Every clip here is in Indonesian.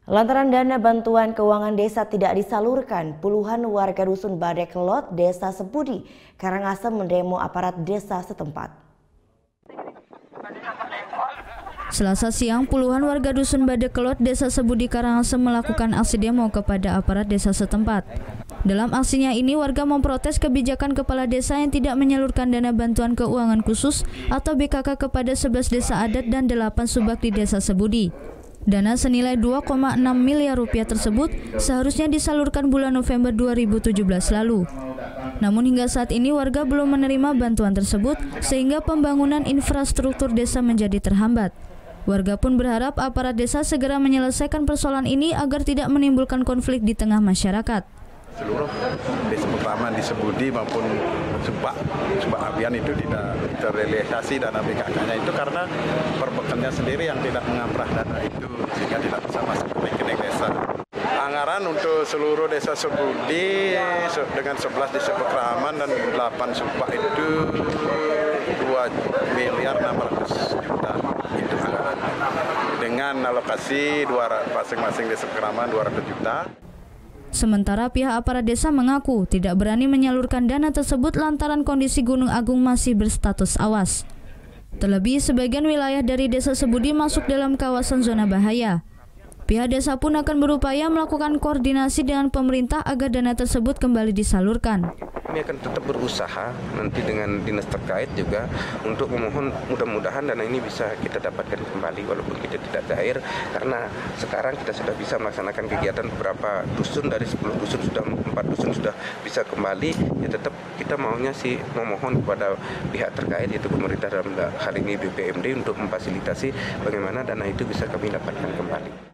Lantaran dana bantuan keuangan desa tidak disalurkan, puluhan warga dusun Badekelot, Desa Sebudi, Karangasem mendemo aparat desa setempat. Selasa siang, puluhan warga dusun Badekelot, Desa Sebudi, Karangasem melakukan aksi demo kepada aparat desa setempat. Dalam aksinya ini, warga memprotes kebijakan kepala desa yang tidak menyalurkan dana bantuan keuangan khusus atau BKK kepada 11 desa adat dan 8 subak di Desa Sebudi. Dana senilai 2,6 miliar rupiah tersebut seharusnya disalurkan bulan November 2017 lalu. Namun hingga saat ini warga belum menerima bantuan tersebut sehingga pembangunan infrastruktur desa menjadi terhambat. Warga pun berharap aparat desa segera menyelesaikan persoalan ini agar tidak menimbulkan konflik di tengah masyarakat. Seluruh desa pertama di Sebudi maupun Subak Abian itu tidak terrealisasi dana BKK-nya itu karena perbekannya sendiri yang tidak mengamprah dana itu sehingga tidak bisa masuk ke rekening desa. Anggaran untuk seluruh desa Sebudi dengan 11 desa Pekraman dan 8 Subak itu 2 miliar 600 juta itu anggaran. Dengan alokasi masing-masing desa Pekraman 200 juta. Sementara pihak aparat desa mengaku tidak berani menyalurkan dana tersebut lantaran kondisi Gunung Agung masih berstatus awas. Terlebih, sebagian wilayah dari Desa Sebudi masuk dalam kawasan zona bahaya. Pihak desa pun akan berupaya melakukan koordinasi dengan pemerintah agar dana tersebut kembali disalurkan. Kami akan tetap berusaha nanti dengan dinas terkait juga untuk memohon mudah-mudahan dana ini bisa kita dapatkan kembali walaupun kita tidak cair, karena sekarang kita sudah bisa melaksanakan kegiatan beberapa dusun dari 10 dusun sudah 4 dusun sudah bisa kembali. Ya tetap kita maunya sih memohon kepada pihak terkait yaitu pemerintah dalam hal ini BPMD untuk memfasilitasi bagaimana dana itu bisa kami dapatkan kembali.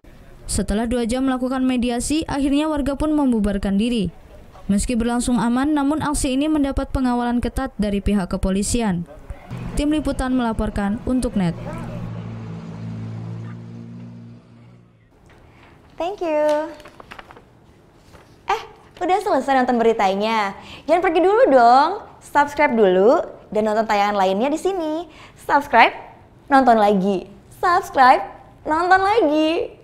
Setelah 2 jam melakukan mediasi, akhirnya warga pun membubarkan diri. Meski berlangsung aman, namun aksi ini mendapat pengawalan ketat dari pihak kepolisian. Tim Liputan melaporkan untuk NET. Thank you. Udah selesai nonton beritanya? Jangan pergi dulu dong. Subscribe dulu dan nonton tayangan lainnya di sini. Subscribe, nonton lagi. Subscribe, nonton lagi.